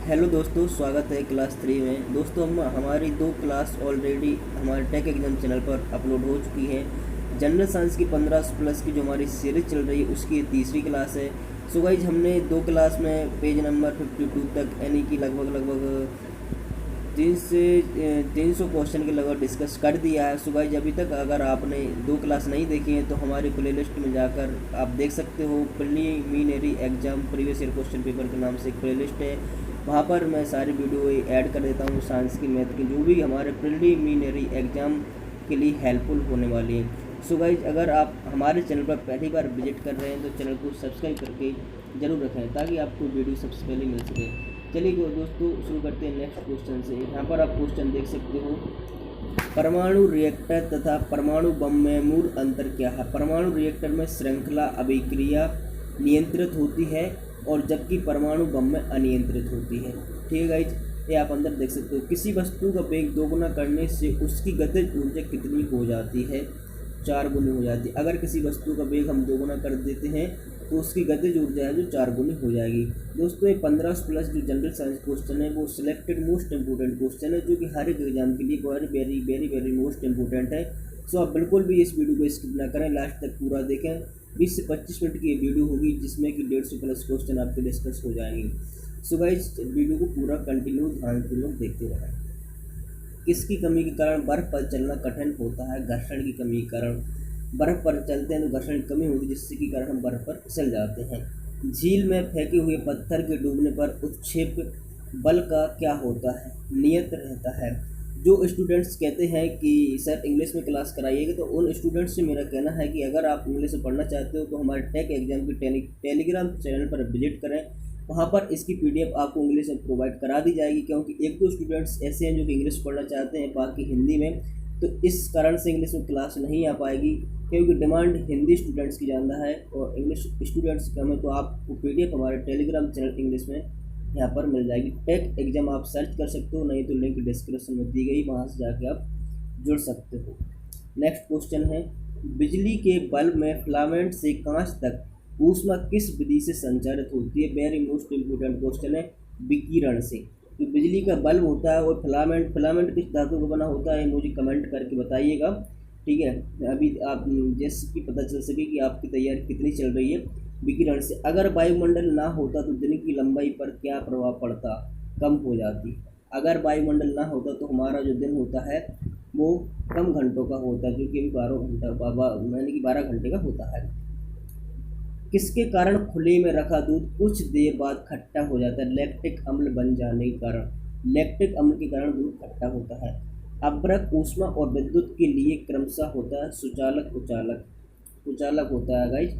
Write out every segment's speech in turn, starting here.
Hello दोस्तों, स्वागत है क्लास 3 में। दोस्तों हम हमारी 2 क्लास ऑलरेडी हमारे टेक एग्जाम चैनल पर अपलोड हो चुकी है। जनरल साइंस की 15 प्लस की जो हमारी सीरीज चल रही है उसकी तीसरी क्लास है। सो गाइज हमने 2 क्लास में पेज नंबर 52 तक यानी कि लगभग 300 क्वेश्चन के लगभग डिस्कस कर दिया है। सो गाइज अभी तक अगर आपने 2 क्लास नहीं देखी है तो हमारी प्लेलिस्ट में जाकर आप देख सकते हो। Preliminary exam previous year question paper के नाम से एक प्लेलिस्ट है, वहाँ पर मैं सारी वीडियो ऐड कर देता हूँ साइंस की, मैथ की, जो भी हमारे प्रीलिमिनरी एग्ज़ाम के लिए हेल्पफुल होने वाली है। सो गाइज अगर आप हमारे चैनल पर पहली बार विजिट कर रहे हैं तो चैनल को सब्सक्राइब करके ज़रूर रखें ताकि आपको वीडियो सबसे पहले मिल सके। चलिए दोस्तों शुरू करते हैं नेक्स्ट क्वेश्चन से। यहाँ पर आप क्वेश्चन देख सकते हो, परमाणु रिएक्टर तथा परमाणु बम में मूल अंतर क्या है। परमाणु रिएक्टर में श्रृंखला अभिक्रिया नियंत्रित होती है और जबकि परमाणु बम में अनियंत्रित होती है। ठीक है गाइज, ये आप अंदर देख सकते हो। किसी वस्तु का वेग दोगुना करने से उसकी गतिज ऊर्जा कितनी हो जाती है? 4 गुनी हो जाती है। अगर किसी वस्तु का वेग हम दोगुना कर देते हैं तो उसकी गतिज ऊर्जा है जो 4 गुनी हो जाएगी। दोस्तों ये 15 प्लस जो जनरल साइंस क्वेश्चन है वो सिलेक्टेड मोस्ट इंपोर्टेंट क्वेश्चन है जो कि हर एक एग्जाम के लिए वेरी मोस्ट इंपोर्टेंट है। सो आप बिल्कुल भी इस वीडियो को स्किप ना करें, लास्ट तक पूरा देखें। 20 से 25 मिनट की ये वीडियो होगी जिसमें कि 150 प्लस क्वेश्चन आपके डिस्कस हो जाएंगे। सो गाइस वीडियो को पूरा कंटिन्यू ध्यानपूर्वक देखते रहें। किसकी कमी के कारण बर्फ़ पर चलना कठिन होता है? घर्षण की कमी के कारण। बर्फ़ पर चलते हैं तो घर्षण की कमी होगी जिससे कि कारण हम बर्फ़ पर फिसल जाते हैं। झील में फेंके हुए पत्थर के डूबने पर उत्क्षेप बल का क्या होता है? नियत रहता है। जो स्टूडेंट्स कहते हैं कि सर इंग्लिश में क्लास कराइएगा, तो उन स्टूडेंट्स से मेरा कहना है कि अगर आप इंग्लिश में पढ़ना चाहते हो तो हमारे टेक एग्जाम की टेलीग्राम चैनल पर विजिट करें। वहाँ पर इसकी पीडीएफ आपको इंग्लिश में प्रोवाइड करा दी जाएगी, क्योंकि 1-2 स्टूडेंट्स ऐसे हैं जो कि इंग्लिश पढ़ना चाहते हैं, बाकी हिंदी में, तो इस कारण से इंग्लिश में क्लास नहीं आ पाएगी क्योंकि डिमांड हिंदी स्टूडेंट्स की ज़्यादा है और इंग्लिश स्टूडेंट्स कम है। तो आपको पीडीएफ हमारे टेलीग्राम चैनल इंग्लिश में यहाँ पर मिल जाएगी। टेक एग्जाम आप सर्च कर सकते हो, नहीं तो लिंक डिस्क्रिप्शन में दी गई, वहाँ से जाके आप जुड़ सकते हो। नेक्स्ट क्वेश्चन है, बिजली के बल्ब में फिलामेंट से कांच तक ऊष्मा किस विधि से संचारित होती है? वेरी मोस्ट इम्पोर्टेंट क्वेश्चन है। विकिरण से। तो बिजली का बल्ब होता है और फिलामेंट किस धातु का बना होता है मुझे कमेंट करके बताइएगा। ठीक है, अभी आप जैसे कि पता चल सके कि आपकी तैयारी कितनी चल रही है। विकिरण से। अगर वायुमंडल ना होता तो दिन की लंबाई पर क्या प्रभाव पड़ता? कम हो जाती। अगर वायुमंडल ना होता तो हमारा जो दिन होता है वो कम घंटों का होता है, जो कि अभी 12 घंटे का होता है। किसके कारण खुले में रखा दूध कुछ देर बाद खट्टा हो जाता है? लैक्टिक अम्ल बन जाने के कारण। लैक्टिक अम्ल के कारण दूध खट्टा होता है। अब्रक ऊष्मा और विद्युत के लिए क्रमशः होता है सुचालक कुचालक। कुचालक होता है गाइज।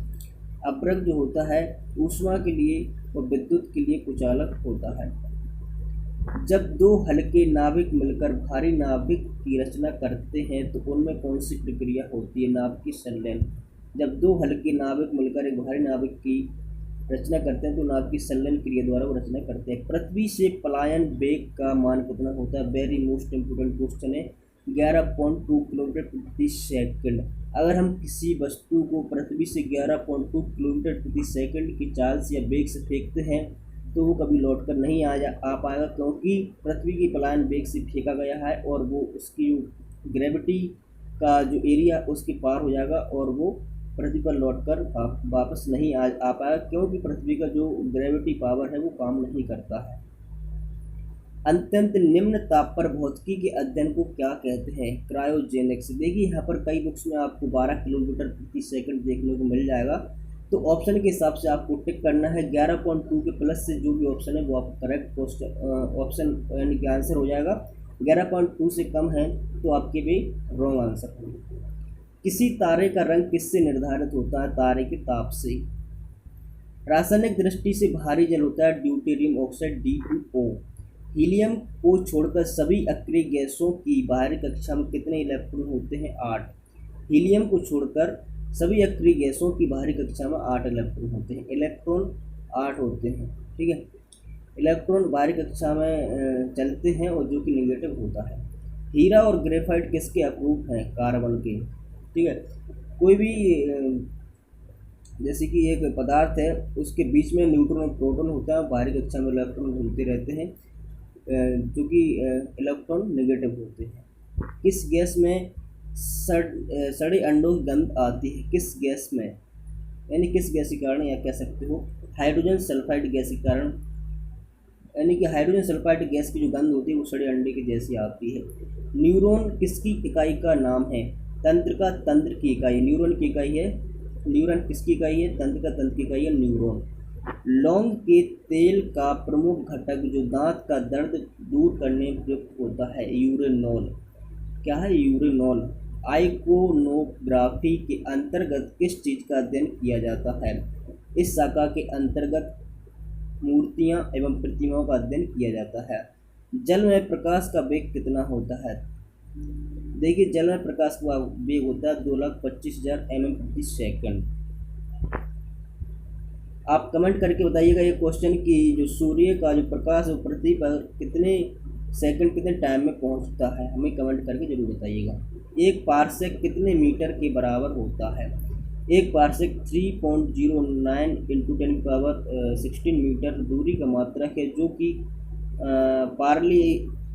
अब्रक जो होता है ऊष्मा के लिए और विद्युत के लिए कुचालक होता है। जब 2 हल्के नाभिक मिलकर भारी नाभिक की रचना करते हैं तो उनमें कौन सी प्रक्रिया होती है? नाभिक की संलयन। जब 2 हल्के नाभिक मिलकर एक भारी नाभिक की रचना करते हैं तो नाभिक की संलयन क्रिया द्वारा वो रचना करते हैं। पृथ्वी से पलायन वेग का मान कितना होता है? वेरी मोस्ट इम्पोर्टेंट क्वेश्चन है। 11.2 किलोमीटर प्रति सेकंड। अगर हम किसी वस्तु को पृथ्वी से 11.2 किलोमीटर प्रति सेकंड की चाल से या वेग से फेंकते हैं तो वो कभी लौट कर नहीं आ पाएगा, क्योंकि पृथ्वी की पलायन वेग से फेंका गया है और वो उसकी ग्रेविटी का जो एरिया उसके पार हो जाएगा और वो पृथ्वी पर लौटकर वापस नहीं आ पाएगा, क्योंकि पृथ्वी का जो ग्रेविटी पावर है वो काम नहीं करता है। अत्यंत निम्न ताप पर भौतिकी के अध्ययन को क्या कहते हैं? क्रायोजेनिक्स। देखिए यहाँ पर कई बुक्स में आपको 12 किलोमीटर प्रति सेकंड देखने को मिल जाएगा, तो ऑप्शन के हिसाब से आपको टिक करना है। 11.2 के प्लस से जो भी ऑप्शन है वो आपका करेक्ट ऑप्शन यानी कि आंसर हो जाएगा। 11.2 से कम है तो आपके भी रॉन्ग आंसर होगा। किसी तारे का रंग किससे निर्धारित होता है? तारे के ताप से। रासायनिक दृष्टि से भारी जल होता है ड्यूटेरियम ऑक्साइड D2O। हीलियम को छोड़कर सभी अक्रिय गैसों की बाहरी कक्षा में कितने इलेक्ट्रॉन होते हैं? 8। हीलियम को छोड़कर सभी अक्रिय गैसों की बाहरी कक्षा में 8 इलेक्ट्रॉन होते हैं। इलेक्ट्रॉन 8 होते हैं। ठीक है, इलेक्ट्रॉन बाहरी कक्षा में चलते हैं और जो कि निगेटिव होता है। हीरा और ग्रेफाइट किसके अप्रूव हैं? कार्बन के। ठीक है, कोई भी जैसे कि एक पदार्थ है, उसके बीच में न्यूट्रॉन और प्रोटॉन होता है, बाहरी कक्षा में इलेक्ट्रॉन घूमते रहते हैं, जो कि इलेक्ट्रॉन नेगेटिव होते हैं। किस गैस में सड़े अंडों की गंध आती है? किस गैस में, यानी किस गैस के कारण, या कह सकते हो हाइड्रोजन सल्फाइड गैस के कारण, यानी कि हाइड्रोजन सल्फाइड गैस की जो गंध होती है वो सड़े अंडे की जैसी आती है। न्यूरॉन किसकी इकाई का नाम है? तंत्र का तंत्र की इकाई न्यूरॉन की इकाई है। न्यूरॉन किसकी इकाई है? तंत्र का तंत्र की इकाई है न्यूरॉन। लौंग के तेल का प्रमुख घटक जो दांत का दर्द दूर करने में प्रयुक्त होता है, यूरेनॉल। क्या है? यूरेनॉल। आइकोनोग्राफी के अंतर्गत किस चीज़ का अध्ययन किया जाता है? इस शाखा के अंतर्गत मूर्तियां एवं प्रतिमाओं का अध्ययन किया जाता है। जल में प्रकाश का वेग कितना होता है? देखिए, जल में प्रकाश का वेग होता है 2,25,000 mm/s। आप कमेंट करके बताइएगा ये क्वेश्चन कि जो सूर्य का जो प्रकाश है वो पृथ्वी पर कितने सेकंड, कितने टाइम में पहुंचता है, हमें कमेंट करके जरूर बताइएगा। एक पारसेक कितने मीटर के बराबर होता है? एक पारसेक 3.09 × 10⁻16 मीटर दूरी का मात्रक है, जो कि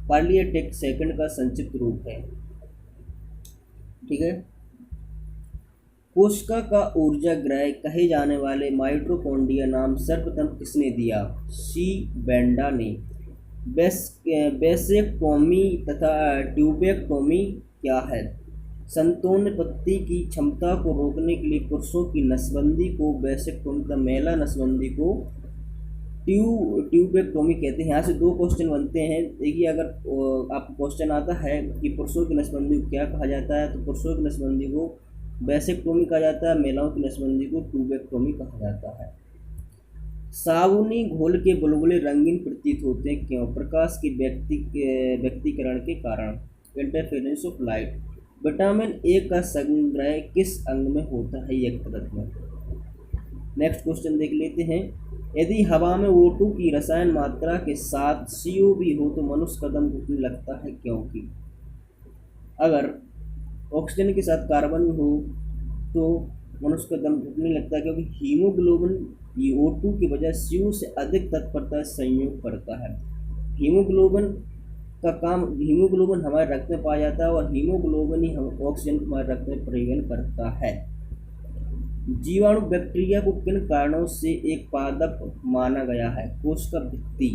पार्लियटेक सेकंड का संक्षिप्त रूप है। ठीक है। कोशिका का ऊर्जा ग्रह कहे जाने वाले माइटोकॉन्ड्रिया नाम सर्वप्रथम किसने दिया? सी बेंडा ने। वेसेक्टोमी तथा ट्यूबेक्टोमी क्या है? संतानोत्पत्ति की क्षमता को रोकने के लिए पुरुषों की नसबंदी को वेसेक्टोमी तथा महिला नसबंदी को ट्यूबेक्टोमी कहते हैं। यहाँ से 2 क्वेश्चन बनते हैं। देखिए, अगर आपको क्वेश्चन आता है कि पुरुषों की नसबंदी को क्या कहा जाता है, तो पुरुषों की नसबंदी को वेसेक्टोमी कहा जाता है, महिलाओं की नसबंदी को ट्यूबेक्टोमी कहा जाता है। साबुनी घोल के बुलबुले रंगीन प्रतीत होते हैं, क्यों? प्रकाश के व्यक्तीकरण के कारण, interference of light. Vitamin A का संग्रह किस अंग में होता है? यकृत में। नेक्स्ट क्वेश्चन देख लेते हैं। यदि हवा में O2 की रसायन मात्रा के साथ CO भी हो तो मनुष्य का दम घुटने लगता है, क्योंकि? अगर ऑक्सीजन के साथ कार्बन हो तो मनुष्य का दम घुटने लगता है, क्योंकि हीमोग्लोबिन O2 की बजाय CO से अधिक तत्परता संयोग करता है। हीमोग्लोबिन का काम, हीमोग्लोबिन हमारे रक्त में पाया जाता है और हीमोग्लोबिन ही हम ऑक्सीजन को हमारे रक्त में परिवहन करता है। जीवाणु बैक्टीरिया को किन कारणों से एक पादप माना गया है? कोशिका भित्ति,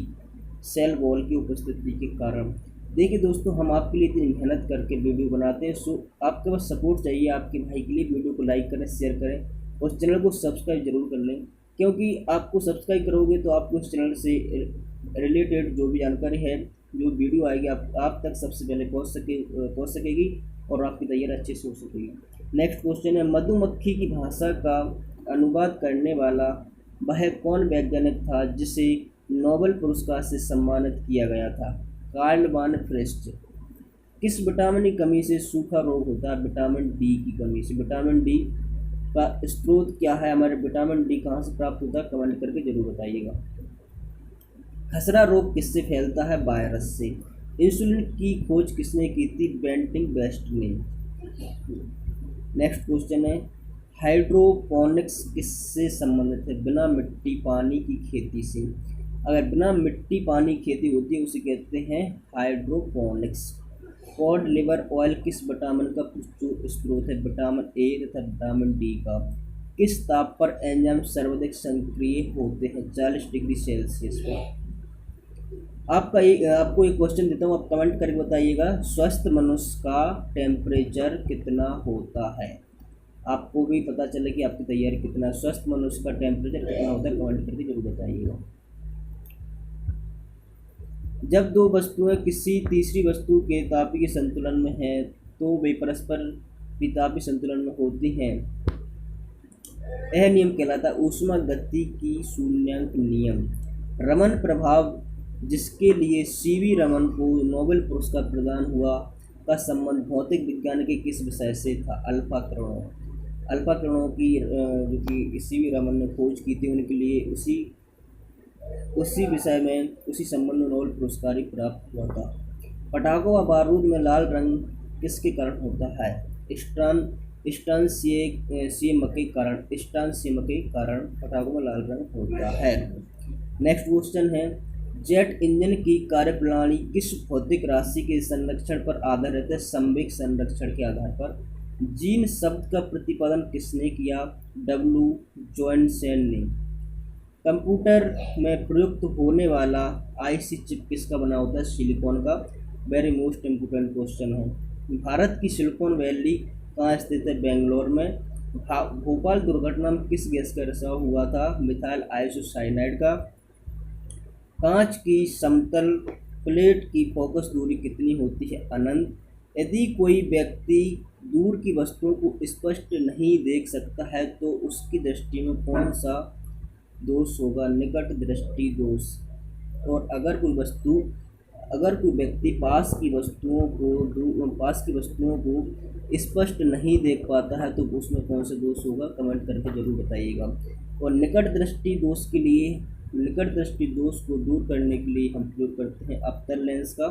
सेल वॉल की उपस्थिति के कारण। देखिए दोस्तों, हम आपके लिए इतनी मेहनत करके वीडियो बनाते हैं, सो आपके पास सपोर्ट चाहिए आपके भाई के लिए। वीडियो को लाइक करें, शेयर करें और चैनल को सब्सक्राइब जरूर कर लें, क्योंकि आपको सब्सक्राइब करोगे तो आपको इस चैनल से रिलेटेड जो भी जानकारी है, जो वीडियो आएगी आप तक सबसे पहले पहुँच सकेगी और आपकी तैयारी अच्छे से हो सकेगी। नेक्स्ट क्वेश्चन है, मधुमक्खी की भाषा का अनुवाद करने वाला वह कौन वैज्ञानिक था जिसे नोबेल पुरस्कार से सम्मानित किया गया था? कार्ल वान फ्रेस्ट। किस विटामिन की कमी से सूखा रोग होता है? विटामिन डी की कमी से। विटामिन डी का स्रोत क्या है? हमारे विटामिन डी कहाँ से प्राप्त होता है? कमेंट करके जरूर बताइएगा। खसरा रोग किससे फैलता है? वायरस से। इंसुलिन की खोज किसने की थी? बेंटिंग वेस्ट ने। नेक्स्ट क्वेश्चन है, हाइड्रोपोनिक्स किससे संबंधित है? बिना मिट्टी पानी की खेती से। अगर बिना मिट्टी पानी खेती होती है उसे कहते हैं हाइड्रोपोनिक्स। कॉड लिवर ऑयल किस विटामिन का स्रोत है? विटामिन ए तथा विटामिन डी का। किस ताप पर एंजाइम सर्वाधिक सक्रिय होते हैं? 40 डिग्री सेल्सियस पर। आपको एक क्वेश्चन देता हूँ, आप कमेंट करके बताइएगा, स्वस्थ मनुष्य का टेम्परेचर कितना होता है? आपको भी पता चले कि आपकी तैयारी कितना है। स्वस्थ मनुष्य का टेम्परेचर कितना होता है? कमेंट करके जरूर बताइएगा। जब 2 वस्तुएं किसी तीसरी वस्तु के तापीय संतुलन में हैं तो वे परस्पर वितापी संतुलन में होती हैं। यह नियम कहलाता है ऊष्मागतिकी शून्यांक नियम। रमन प्रभाव, जिसके लिए सीवी रमन को नोबेल पुरस्कार प्रदान हुआ, का संबंध भौतिक विज्ञान के किस विषय से था? अल्फा किरणों। अल्फा किरणों की जो कि सीवी रमन ने खोज की थी, उनके लिए उसी विषय में, उसी संबंध में नोबेल पुरस्कार ही प्राप्त हुआ था। पटाखों व बारूद में लाल रंग किसके कारण होता है? स्टांसियम के कारण पटाखों में लाल रंग होता है। नेक्स्ट क्वेश्चन है, जेट इंजन की कार्यप्रणाली किस भौतिक राशि के संरक्षण पर आधारित है? संवेग संरक्षण के आधार पर। जीन शब्द का प्रतिपादन किसने किया? डब्ल्यू जॉनसन ने। कंप्यूटर में प्रयुक्त होने वाला आईसी चिप किसका बना होता है? सिलिकॉन का। वेरी मोस्ट इम्पोर्टेंट क्वेश्चन है। भारत की सिलिकॉन वैली कहाँ स्थित है? बेंगलोर में। भोपाल दुर्घटना में किस गैस का रिसाव हुआ था? मिथाइल आइसोसाइनाइड का। कांच की समतल प्लेट की फोकस दूरी कितनी होती है? अनंत। यदि कोई व्यक्ति दूर की वस्तुओं को स्पष्ट नहीं देख सकता है तो उसकी दृष्टि में कौन सा दोष होगा? निकट दृष्टि दोष। और अगर कोई व्यक्ति पास की वस्तुओं को स्पष्ट नहीं देख पाता है तो उसमें कौन सा दोष होगा? कमेंट करके जरूर बताइएगा। और निकट दृष्टि दोष को दूर करने के लिए हम प्रयोग करते हैं अवतल लेंस का,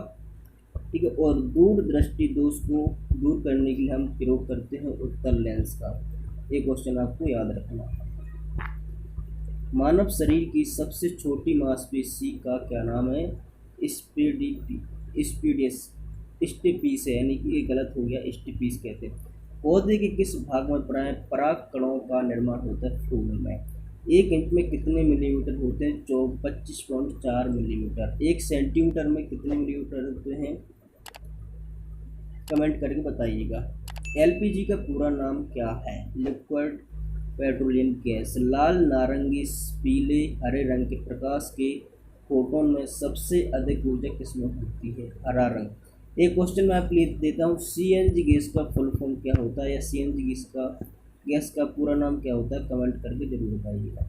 ठीक है। और दूर दृष्टि दोष को दूर करने के लिए हम प्रयोग करते हैं उत्तल लेंस का। ये क्वेश्चन आपको याद रखना। मानव शरीर की सबसे छोटी मांसपेशी का क्या नाम है? स्टेपीस है, यानी कि ये गलत हो गया, स्टेपीस कहते हैं। पौधे के किस भाग में पराग कणों का निर्माण होता है? फूल में। 1 इंच में कितने मिलीमीटर होते हैं? 25.4 मिलीमीटर। 1 सेंटीमीटर में कितने मिलीमीटर होते हैं? कमेंट करके बताइएगा। एलपीजी का पूरा नाम क्या है? Liquid petroleum gas. लाल, नारंगी, पीले, हरे रंग के प्रकाश के फोटोन में सबसे अधिक ऊर्जा किसमें होती है? हरा रंग। एक क्वेश्चन मैं आपके लिए देता हूँ, सीएनजी गैस का फुल फॉर्म क्या होता है, या सीएनजी गैस का पूरा नाम क्या होता है? कमेंट करके जरूर बताइएगा।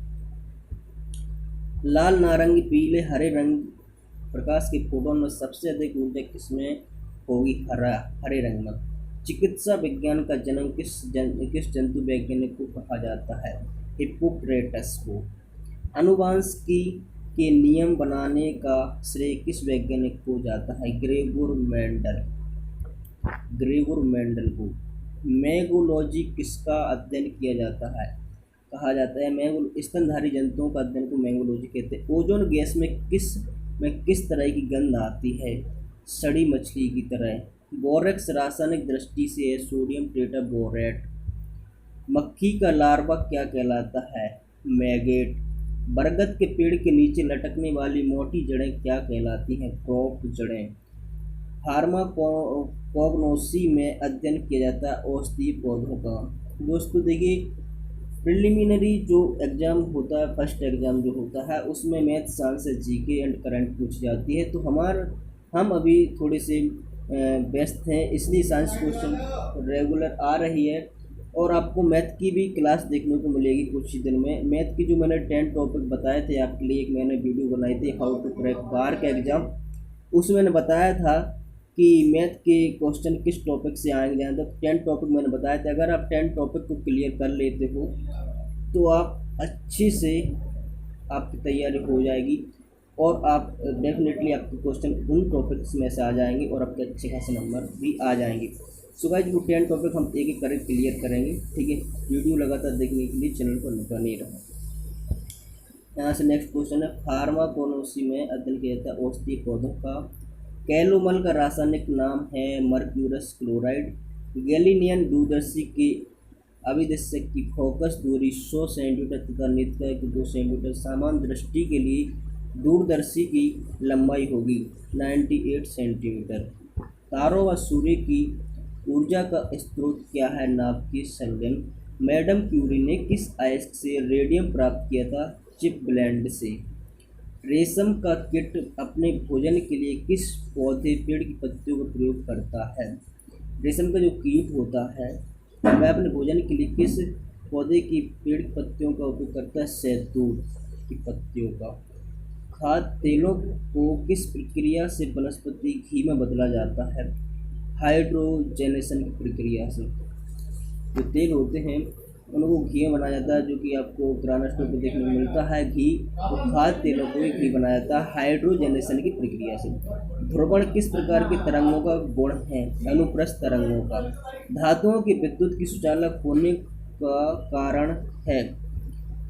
लाल, नारंगी, पीले, हरे रंग प्रकाश के फोटोन में सबसे अधिक ऊर्जा किसमें होगी? हरे रंग में। चिकित्सा विज्ञान का जन्म किस जंतु वैज्ञानिक को कहा जाता है? हिप्पोक्रेटस को। अनुवांशिकी के नियम बनाने का श्रेय किस वैज्ञानिक को जाता है? ग्रेगोर मेंडल को। मैगोलॉजी किसका अध्ययन किया जाता है? कहा जाता है स्तनधारी जंतुओं का अध्ययन को मैगोलॉजी कहते हैं। ओजोन गैस में किस तरह की गंध आती है? सड़ी मछली की तरह। बोरेक्स रासायनिक दृष्टि से है सोडियम टेट्राबोरेट। मक्खी का लार्वा क्या कहलाता है? मैगेट। बरगद के पेड़ के नीचे लटकने वाली मोटी जड़ें क्या कहलाती हैं? क्रॉप जड़ें। फार्माकोग्नोसी में अध्ययन किया जाता है औषधीय पौधों का। दोस्तों देखिए, प्रिलिमिनरी जो एग्ज़ाम होता है, फर्स्ट एग्ज़ाम जो होता है, उसमें math, science, GK and current पूछी जाती है। तो हम अभी थोड़े से व्यस्त हैं, इसलिए साइंस क्वेश्चन रेगुलर आ रही है। और आपको मैथ की भी क्लास देखने को मिलेगी कुछ ही दिन में। मैथ की जो मैंने 10 टॉपिक बताए थे आपके लिए, एक मैंने वीडियो बनाई थी हाउ टू क्रैक बार का एग्ज़ाम, उसमें मैंने बताया था कि मैथ के क्वेश्चन किस टॉपिक से आएंगे। तो 10 टॉपिक मैंने बताए थे। अगर आप 10 टॉपिक को क्लियर कर लेते हो तो आप अच्छे से आपकी तैयारी हो जाएगी और आप डेफिनेटली आपके क्वेश्चन उन टॉपिक्स में से आ जाएंगे और आपके अच्छे खासे नंबर भी आ जाएंगे। सो गाइस, वो 10 टॉपिक हम एक एक करके क्लियर करेंगे, ठीक है। वीडियो लगातार देखने के लिए चैनल को बने रहो। यहाँ से नेक्स्ट क्वेश्चन है, फार्माकोग्नोसी में अध्ययन किया जाता है औषधीय पौधों का। कैलोमल का रासायनिक नाम है मर्क्यूरस क्लोराइड। गैलीलियन दूरदर्शी के अभिदर्शक की फोकस दूरी 100 सेंटीमीटर तथा नेत्रिका की 2 सेंटीमीटर। सामान्य दृष्टि के लिए दूरदर्शी की लंबाई होगी 98 सेंटीमीटर। तारों व सूर्य की ऊर्जा का स्रोत क्या है? नाभिकीय संघनन। मैडम क्यूरी ने किस अयस्क से रेडियम प्राप्त किया था? चिप ब्लेंड से। रेशम का कीट अपने भोजन के लिए किस पेड़ की पत्तियों का प्रयोग करता है? रेशम का जो कीट होता है वह अपने भोजन के लिए किस पेड़ की पत्तियों का उपयोग करता है? शहतूत की पत्तियों का। खाद्य तेलों को किस प्रक्रिया से वनस्पति घी में बदला जाता है? हाइड्रोजनेशन की प्रक्रिया से। जो तेल होते हैं उनको घी में बनाया जाता है, जो कि आपको किराना स्टोर पर देखने को मिलता है। घी तो खाद्य तेलों को ही घी बनाया जाता है हाइड्रोजनेशन की प्रक्रिया से। ध्रुवण किस प्रकार के तरंगों का गुण है? अनुप्रस्थ तरंगों का। धातुओं के विद्युत की सुचालक होने का कारण है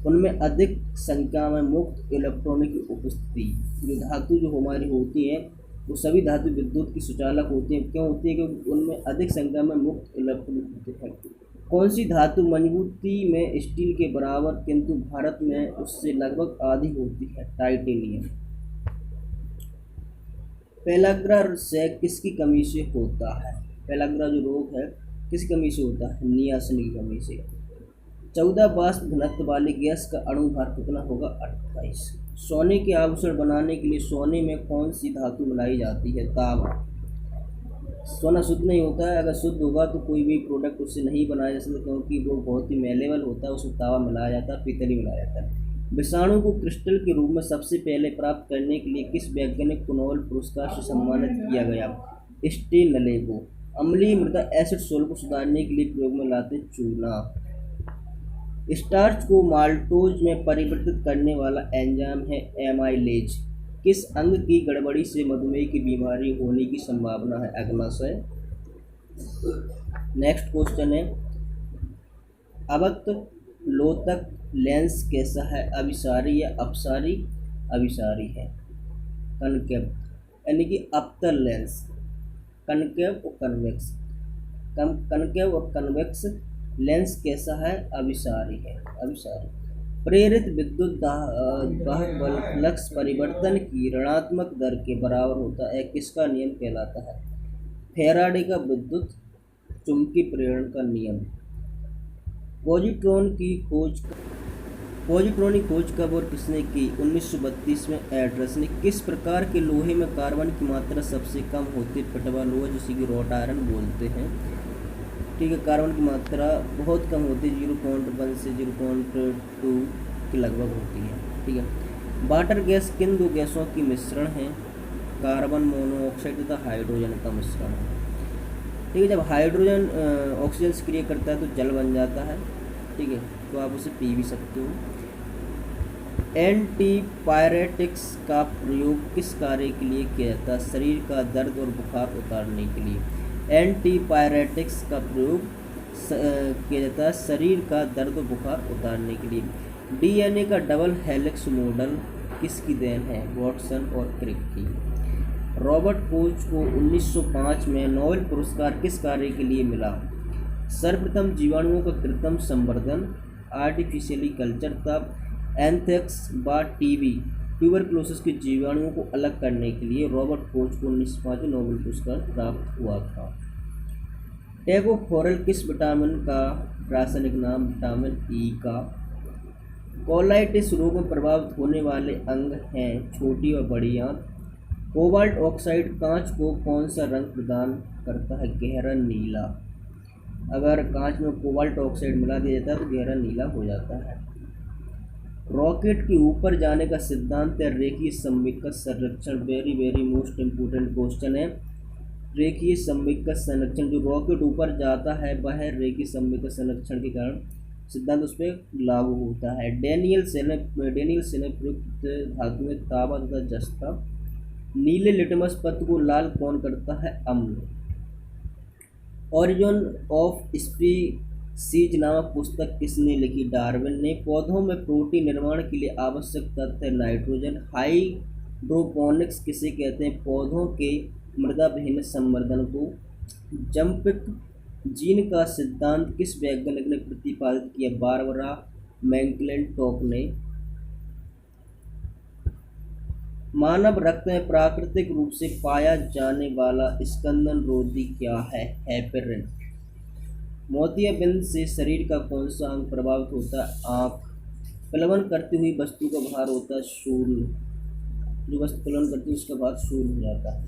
उनमें अधिक संख्या में मुक्त इलेक्ट्रॉनों की उपस्थिति। जो धातु जो हमारी होती हैं वो सभी धातु विद्युत की सुचालक होती हैं। क्यों होती है? क्योंकि उनमें अधिक संख्या में मुक्त इलेक्ट्रॉन होते हैं। कौन सी धातु मजबूती में स्टील के बराबर किंतु भारत में उससे लगभग आधी होती है? टाइटेनियम। पेलाग्रा से किसकी कमी से होता है? पेलाग्रा जो रोग है किस कमी से होता है? नियासिन की कमी से। 14 वाष्प घनत्व वाली गैस का अणु भार कितना होगा? 28। सोने के आभूषण बनाने के लिए सोने में कौन सी धातु मिलाई जाती है? तांबा। सोना शुद्ध नहीं होता है, अगर शुद्ध होगा तो कोई भी प्रोडक्ट उससे नहीं बनाया जा सकता, क्योंकि वो बहुत ही मेलेबल होता है, उसमें तांबा मिलाया जाता है, पीतल ही मिलाया जाता है। विषाणु को क्रिस्टल के रूप में सबसे पहले प्राप्त करने के लिए किस वैज्ञानिक को नोबेल पुरस्कार से सम्मानित किया गया? स्टेनले को। अम्लीय मृदा एसिड सोल को सुधारने के लिए प्रयोग में लाते चूना। स्टार्च को माल्टोज में परिवर्तित करने वाला एंजाइम है एमाइलेज। किस अंग की गड़बड़ी से मधुमेह की बीमारी होने की संभावना है? अग्नाशय। नेक्स्ट क्वेश्चन है, अवतलोतक लेंस कैसा है? अभिसारी या अपसारी? अभिसारी है। कनकेव यानी कि अवतल लेंस। कनकेव और कन्वेक्स। कनकेव और कन्वेक्स लेंस कैसा है? अभिसारी है। अभिसारी। प्रेरित विद्युत वाहक बल फ्लक्स परिवर्तन की ऋणात्मक दर के बराबर होता है, किसका नियम कहलाता है? फैराडे का विद्युत चुंबकीय प्रेरण का नियम। पॉजिट्रॉन की खोज कब और किसने की? 1932 में एड्रस ने। किस प्रकार के लोहे में कार्बन की मात्रा सबसे कम होती है? पटवा लोहा, जिसे कि रॉट आयरन बोलते हैं। ठीक है, कार्बन की मात्रा बहुत कम होती है, 0.1 से 0.2 के लगभग होती है। ठीक है। वाटर गैस किन दो गैसों की मिश्रण है? कार्बन मोनोऑक्साइड तथा हाइड्रोजन का मिश्रण है। ठीक है, जब हाइड्रोजन ऑक्सीजन से क्रिया करता है तो जल बन जाता है। ठीक है, तो आप उसे पी भी सकते हो। एंटीपायरेटिक्स का प्रयोग किस कार्य के लिए किया जाता है? शरीर का दर्द और बुखार उतारने के लिए। एंटीपायरेटिक्स का प्रयोग किया जाता है शरीर का दर्द और बुखार उतारने के लिए। डीएनए का डबल हेलिक्स मॉडल किसकी देन है? वाटसन और क्रिक की। रॉबर्ट कोच को 1905 में नोबेल पुरस्कार किस कार्य के लिए मिला? सर्वप्रथम जीवाणुओं का कृत्रिम संवर्धन, आर्टिफिशियली कल्चर था। एंथ्रेक्स व टीबी ट्यूबरक्लोसिस के जीवाणुओं को अलग करने के लिए रॉबर्ट कोच को 1905 में नोबेल पुरस्कार प्राप्त हुआ था। टेगोफोरल किस विटामिन का रासायनिक नाम? विटामिन ई का। कोलाइटिस रोग में प्रभावित होने वाले अंग हैं छोटी और बड़ी आंत। कोबाल्ट ऑक्साइड कांच को कौन सा रंग प्रदान करता है? गहरा नीला। अगर कांच में कोबाल्ट ऑक्साइड मिला दिया जाता है तो गहरा नीला हो जाता है। रॉकेट के ऊपर जाने का सिद्धांत है रेखीय संवेग संरक्षण। Very very most important question है। रेखीय संवेग संरक्षण, जो रॉकेट ऊपर जाता है वह रेखीय संवेग संरक्षण के कारण सिद्धांत उस पर लागू होता है। डेनियल से ने प्रयुक्त धातु में तांबा तथा जस्ता। नीले लिटमस पत्र को लाल कौन करता है? अम्ल। ओरिजिन ऑफ स्पीसीज नामक पुस्तक किसने लिखी? डार्विन ने। पौधों में प्रोटीन निर्माण के लिए आवश्यक तत्व है नाइट्रोजन। हाइड्रोपोनिक्स किसे कहते हैं? पौधों के मृदा विहीन संवर्धन को। जंपिक जीन का सिद्धांत किस वैज्ञानिक ने प्रतिपादित किया? बारबरा मैक्लिंटॉक ने। मानव रक्त में प्राकृतिक रूप से पाया जाने वाला स्कंदन रोधी क्या है? हेपेरिन। मोतियाबिंद से शरीर का कौन सा अंग प्रभावित होता है? आँख। प्लवन करती हुई वस्तु का भार होता है शून्य। जो वस्तु प्लवन करती है उसका भार शून्य हो जाता है।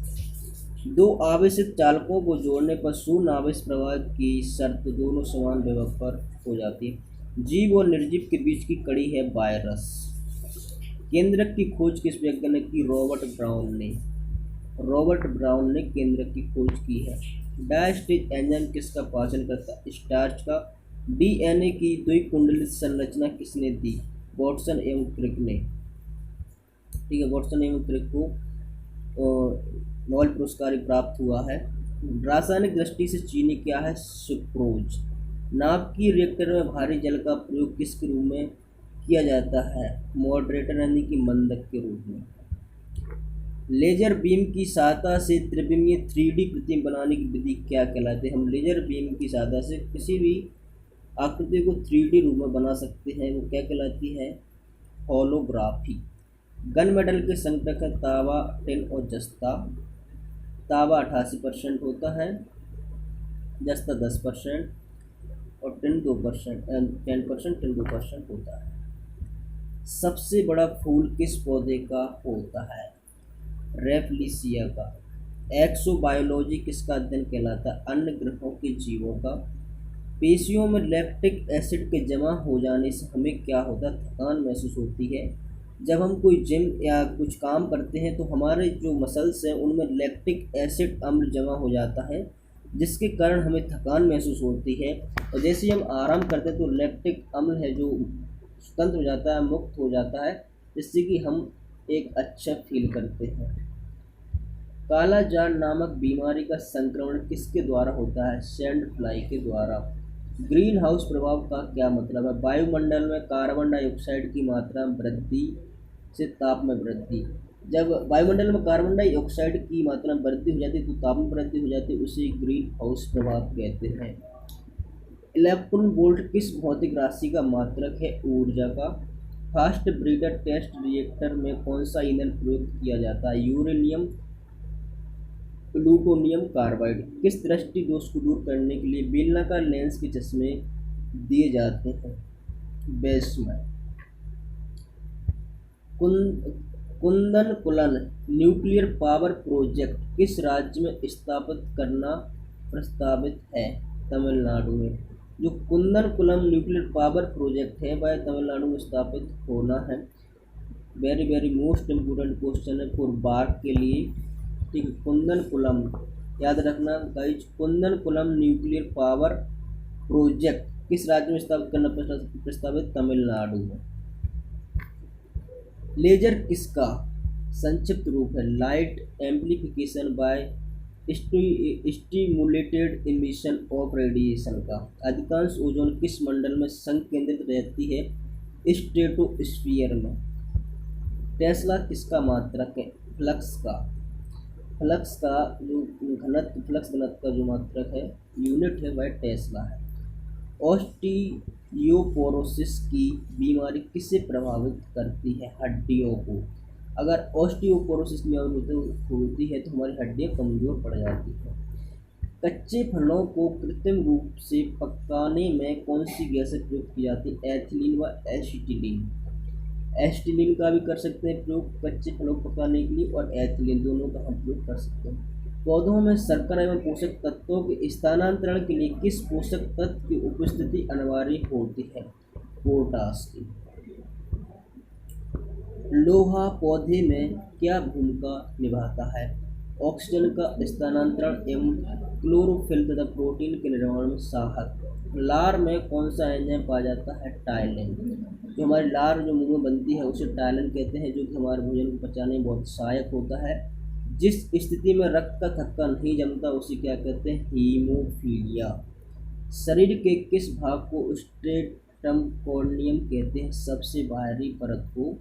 दो आवेशित चालकों को जोड़ने पर शून्य आवेश प्रवाह की शर्त दोनों समान विभव पर हो जाती है। जीव और निर्जीव के बीच की कड़ी है वायरस। केंद्रक की खोज किस वैज्ञानिक की? रॉबर्ट ब्राउन ने केंद्रक की खोज की है। डायस्टेज एंजाइम किसका पाचन करता है? स्टार्च का। डीएनए की द्विकुंडलित संरचना किसने दी? वाटसन एवं क्रिक ने। ठीक है, वाटसन एवं क्रिक को नोबेल पुरस्कार प्राप्त हुआ है। रासायनिक दृष्टि से चीनी क्या है? सुक्रोज। नाभ की रिएक्टर में भारी जल का प्रयोग किसके रूप में किया जाता है? मॉडरेटर यानी कि मंदक के रूप में। लेजर बीम की सहायता से त्रिविमीय 3D प्रतिमा बनाने की विधि क्या कहलाती है? हम लेजर बीम की सहायता से किसी भी आकृति को 3D रूप में बना सकते हैं, वो क्या कहलाती है? होलोग्राफी। गन मेडल के संगठक है तावा, टिन और जस्ता। तावा 88% होता है, जस्ता 10% और टिन 2%, 10%, टिन 2% होता है। सबसे बड़ा फूल किस पौधे का होता है? रेफलिसिया का। एक्सोबायोलॉजी किसका अध्ययन कहलाता है? अन्य ग्रहों के जीवों का। पेशियों में लैक्टिक एसिड के जमा हो जाने से हमें क्या होता है? थकान महसूस होती है। जब हम कोई जिम या कुछ काम करते हैं तो हमारे जो मसल्स हैं उनमें लैक्टिक एसिड अम्ल जमा हो जाता है, जिसके कारण हमें थकान महसूस होती है। और जैसे ही हम आराम करते हैं तो लैक्टिक अम्ल है जो स्वतंत्र हो जाता है, मुक्त हो जाता है, जिससे कि हम एक अच्छा फील करते हैं। काला जार नामक बीमारी का संक्रमण किसके द्वारा होता है? सैंड फ्लाई के द्वारा। ग्रीन हाउस प्रभाव का क्या मतलब है? वायुमंडल में कार्बन डाइऑक्साइड की मात्रा में वृद्धि से ताप में वृद्धि। जब वायुमंडल में कार्बन डाइऑक्साइड की मात्रा में वृद्धि हो जाती है तो ताप में वृद्धि हो जाती है, उसे ग्रीन हाउस प्रभाव कहते हैं। इलेक्ट्रॉन वोल्ट किस भौतिक राशि का मात्रक है? ऊर्जा का। फास्ट ब्रीडर टेस्ट रिएक्टर में कौन सा ईंधन प्रयोग किया जाता है? Uranium plutonium carbide. किस दृष्टि दोष को दूर करने के लिए बेलनाकार लेंस के चश्मे दिए जाते हैं? बेस्मय। कुंदनकुलन न्यूक्लियर पावर प्रोजेक्ट किस राज्य में स्थापित करना प्रस्तावित है? तमिलनाडु में। जो कुंदनकुलम न्यूक्लियर पावर प्रोजेक्ट है वह तमिलनाडु में स्थापित होना है। Very very most important question है फॉर बार के लिए। ठीक है, कुंदनकुलम याद रखना गाइज। कुंदनकुलम न्यूक्लियर पावर प्रोजेक्ट किस राज्य में स्थापित करना प्रस्तावित? तमिलनाडु में। लेजर किसका संक्षिप्त रूप है? Light amplification by stimulated emission of radiation का। अधिकांश ओजोन किस मंडल में संकेंद्रित रहती है? स्ट्रेटोस्फीयर में। टेस्ला किसका मात्रक है? फ्लक्स का। फ्लक्स का जो घनत्व, फ्लक्स घनत्व का जो मात्रक है, यूनिट है, वह टेस्ला है। ऑस्टियोपोरोसिस की बीमारी किसे प्रभावित करती है? हड्डियों को। अगर ऑस्टियोपोरोसिस बीमारी होती है तो हमारी हड्डियाँ कमज़ोर पड़ जाती हैं। कच्चे फलों को कृत्रिम रूप से पकाने में कौन सी गैसें प्रयोग की जाती है? एथिलीन व एसिटिलीन। एसिटिलीन का भी कर सकते हैं प्रयोग कच्चे फलों को पकाने के लिए, और एथिलीन दोनों का हम प्रयोग कर सकते हैं। पौधों में शर्करा एवं पोषक तत्वों के स्थानांतरण के लिए किस पोषक तत्व की उपस्थिति अनिवार्य होती है? पोटाश की। लोहा पौधे में क्या भूमिका निभाता है? ऑक्सीजन का स्थानांतरण एवं क्लोरोफिल तथा प्रोटीन के निर्माण में सहायक। लार में कौन सा एंजाइम पाया जाता है? टाइलिन। जो हमारी लार जो मुंह में बनती है उसे टाइलिन कहते हैं, जो कि हमारे भोजन को पचाने में बहुत सहायक होता है। जिस स्थिति में रक्त का थक्का नहीं जमता उसे क्या कहते हैं? हीमोफीलिया। शरीर के किस भाग को स्ट्रेटम कॉर्नियम कहते हैं? सबसे बाहरी परत को।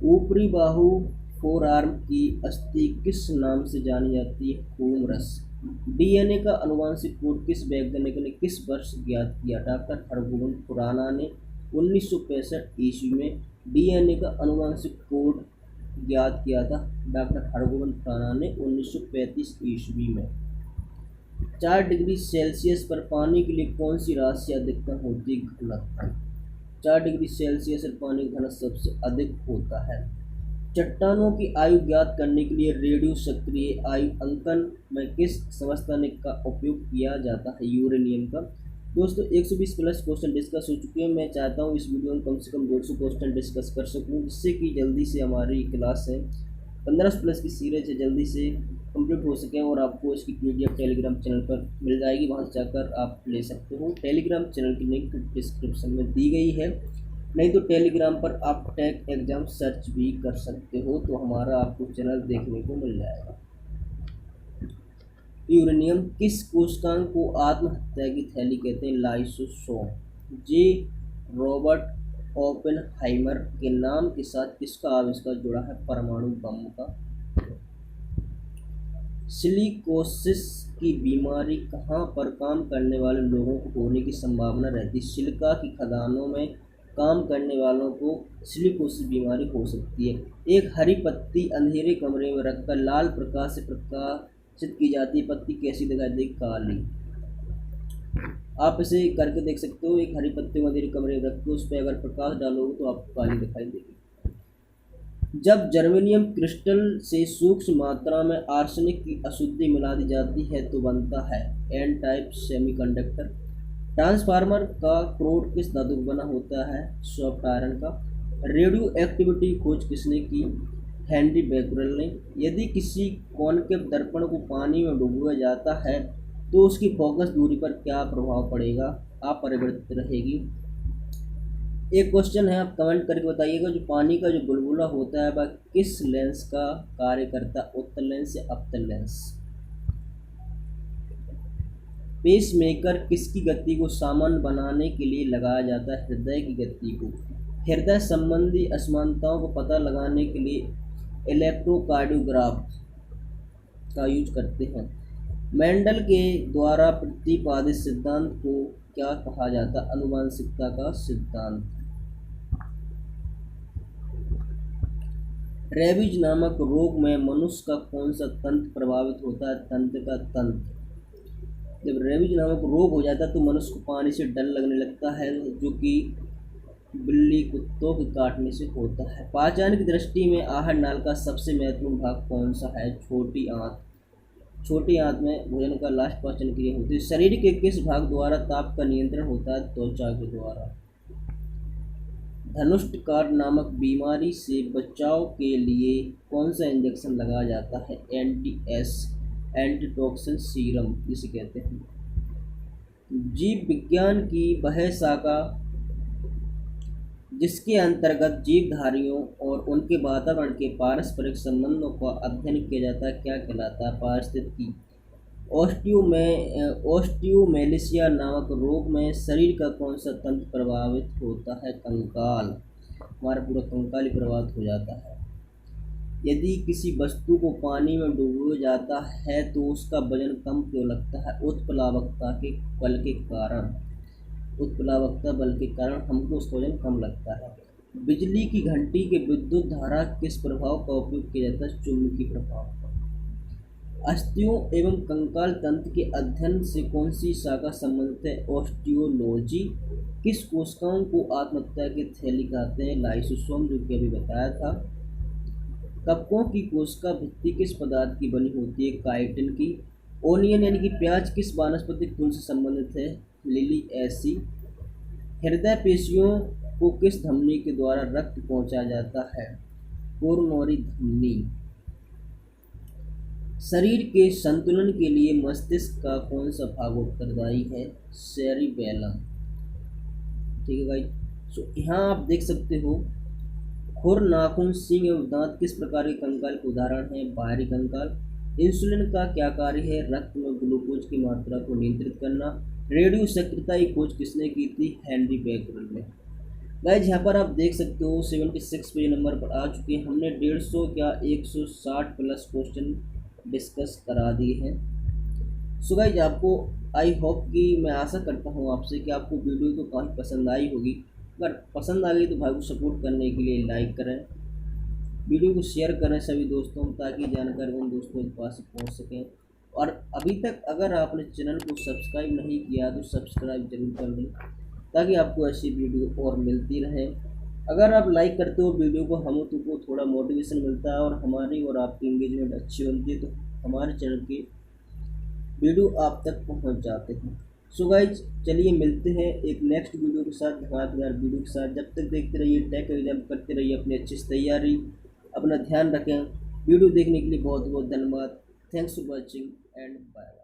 ऊपरी बाहु फोरआर्म की अस्थि किस नाम से जानी जाती है? हुमरस। डीएनए का अनुवांशिक कोड किस वैज्ञानिक ने किस वर्ष ज्ञात किया? डॉक्टर हरगोविंद खुराना ने 1965 ईस्वी में डीएनए का अनुवांशिक कोड ज्ञात किया था। डॉक्टर हरगोविंद खुराना ने 1935 ईस्वी में। 4 डिग्री सेल्सियस पर पानी के लिए कौन सी राशि अधिकतम होती है? घनत्व। 4 डिग्री सेल्सियस पर पानी का घनत्व सबसे अधिक होता है। चट्टानों की आयु ज्ञात करने के लिए रेडियो सक्रिय आयु अंकन में किस समस्थानिक का उपयोग किया जाता है? यूरेनियम का। दोस्तों 120 प्लस क्वेश्चन डिस्कस हो चुके हैं। मैं चाहता हूँ इस वीडियो में कम से कम 200 क्वेश्चन डिस्कस कर सकूँ, जिससे कि जल्दी से हमारी क्लास है 15 प्लस की सीरीज है, जल्दी से कंप्लीट हो सके और आपको इसकी PDF टेलीग्राम चैनल पर मिल जाएगी, वहाँ से जाकर आप ले सकते हो। टेलीग्राम चैनल की लिंक डिस्क्रिप्शन में दी गई है, नहीं तो टेलीग्राम पर आप टैग एग्ज़ाम सर्च भी कर सकते हो, तो हमारा आपको चैनल देखने को मिल जाएगा। यूरेनियम किस कोशिकांग को आत्महत्या की थैली कहते हैं? लाइसोसोम। जे रॉबर्ट ओपेनहाइमर के नाम के साथ किसका आविष्कार जुड़ा है? परमाणु बम का। सिलिकोसिस की बीमारी कहाँ पर काम करने वाले लोगों को होने की संभावना रहती है? सिलिका की खदानों में काम करने वालों को सिलिकोसिस बीमारी हो सकती है। एक हरी पत्ती अंधेरे कमरे में रखकर लाल प्रकाश से प्रकाशित की जाती है, पत्ती कैसी दिखाई देगी? काली। आप इसे करके देख सकते हो। एक हरी पत्ती को अंधेरे कमरे में रख के उस पर अगर प्रकाश डालोगे तो आपको काली दिखाई देगी। जब जर्मेनियम क्रिस्टल से सूक्ष्म मात्रा में आर्सेनिक की अशुद्धि मिला दी जाती है तो बनता है एन टाइप सेमीकंडक्टर। ट्रांसफार्मर का क्रोड किस धातु का बना होता है? सॉफ्ट आयरन का। रेडियो एक्टिविटी खोज किसने की? हेनरी बेकरेल ने। यदि किसी कॉनकेव दर्पण को पानी में डुबोया जाता है तो उसकी फोकस दूरी पर क्या प्रभाव पड़ेगा? अपरिवर्तित रहेगी। एक क्वेश्चन है, आप कमेंट करके बताइएगा, जो पानी का जो बुलबुला होता है वह किस लेंस का कार्य करता है? उत्तल लेंस या अवतल लेंस? पेसमेकर किसकी गति को सामान्य बनाने के लिए लगाया जाता है? हृदय की गति को। हृदय संबंधी असमानताओं को पता लगाने के लिए इलेक्ट्रोकार्डियोग्राफ का यूज करते हैं। मेंडल के द्वारा प्रतिपादित सिद्धांत को क्या कहा जाता है? आनुवंशिकता का सिद्धांत। रेबीज नामक रोग में मनुष्य का कौन सा तंत्र प्रभावित होता है? तंत्र का तंत्र। जब रेबीज नामक रोग हो जाता है तो मनुष्य को पानी से डर लगने लगता है, जो कि बिल्ली कुत्तों के काटने से होता है। पाचन की दृष्टि में आहार नाल का सबसे महत्वपूर्ण भाग कौन सा है? छोटी आंत। छोटी आंत में भोजन का लास्ट पाचन क्रिया होती है। शरीर के किस भाग द्वारा ताप का नियंत्रण होता है? त्वचा के द्वारा। धनुष्टकार नामक बीमारी से बचाव के लिए कौन सा इंजेक्शन लगाया जाता है? एंटीटॉक्सिन सीरम जिसे कहते हैं। जीव विज्ञान की वह शाखा जिसके अंतर्गत जीवधारियों और उनके वातावरण के पारस्परिक संबंधों का अध्ययन किया जाता है, क्या कहलाता है? पारिस्थितिकी। ऑस्टियोमेलेशिया नामक रोग में शरीर का कौन सा तंत्र प्रभावित होता है? कंकाल। हमारा पूरा कंकाल ही प्रभावित हो जाता है। यदि किसी वस्तु को पानी में डुबोया जाता है तो उसका वजन कम क्यों लगता है? उत्प्लावकता के बल के कारण। उत्प्लावकता बल के कारण हमको उसका वजन कम लगता है। बिजली की घंटी के विद्युत धारा किस प्रभाव का उपयोग किया जाता है? चुंबकीय प्रभाव। अस्थियों एवं कंकाल तंत्र के अध्ययन से कौन सी शाखा संबंधित है? ऑस्टियोलॉजी। किस कोशिकाओं को आत्महत्या की थैली कहते हैं? लाइसोसोम, जो कि अभी बताया था। कवकों की कोशिका भित्ति किस पदार्थ की बनी होती है? काइटिन की। ओनियन यानी कि प्याज किस वानस्पतिक कुल से संबंधित है? लिलिएसी। हृदय पेशियों को किस धमनी के द्वारा रक्त पहुंचाया जाता है? कोरोनरी धमनी। शरीर के संतुलन के लिए मस्तिष्क का कौन सा भाग उत्तरदायी है? सेरिबेलम। ठीक है भाई। सो यहाँ आप देख सकते हो, खुर, नाखून, सींग एवं दांत किस प्रकार के कंकाल के उदाहरण हैं? बाहरी कंकाल। इंसुलिन का क्या कार्य है? रक्त में ग्लूकोज की मात्रा को नियंत्रित करना। रेडियो सक्रियता की खोज किसने की थी? हेनरी बेकरेल ने। गाइज यहाँ पर आप देख सकते हो 76 पेज नंबर पर आ चुके हैं। हमने 150 या 160 प्लस क्वेश्चन डिस्कस करा दिए हैं। सो गाइज आपको आई होप कि मैं आशा करता हूँ आपसे कि आपको वीडियो तो काफ़ी पसंद आई होगी। अगर पसंद आ गई तो भाई को सपोर्ट करने के लिए लाइक करें, वीडियो को शेयर करें सभी दोस्तों में, ताकि जानकारी उन दोस्तों के पास पहुँच सकें। और अभी तक अगर आपने चैनल को सब्सक्राइब नहीं किया तो सब्सक्राइब जरूर कर दें, ताकि आपको ऐसी वीडियो और मिलती रहे। अगर आप लाइक करते हो वीडियो को, हम तो को थोड़ा मोटिवेशन मिलता है और हमारी और आपकी इंगेजमेंट अच्छी बनती है, तो हमारे चैनल की वीडियो आप तक पहुंच जाते हैं। सो गाइज चलिए मिलते हैं एक नेक्स्ट वीडियो के साथ, धमाकेदार वीडियो के साथ। जब तक देखते रहिए टेक एग्जाम, करते रहिए अपनी अच्छी से तैयारी, अपना ध्यान रखें। वीडियो देखने के लिए बहुत बहुत धन्यवाद। Thanks for watching and bye.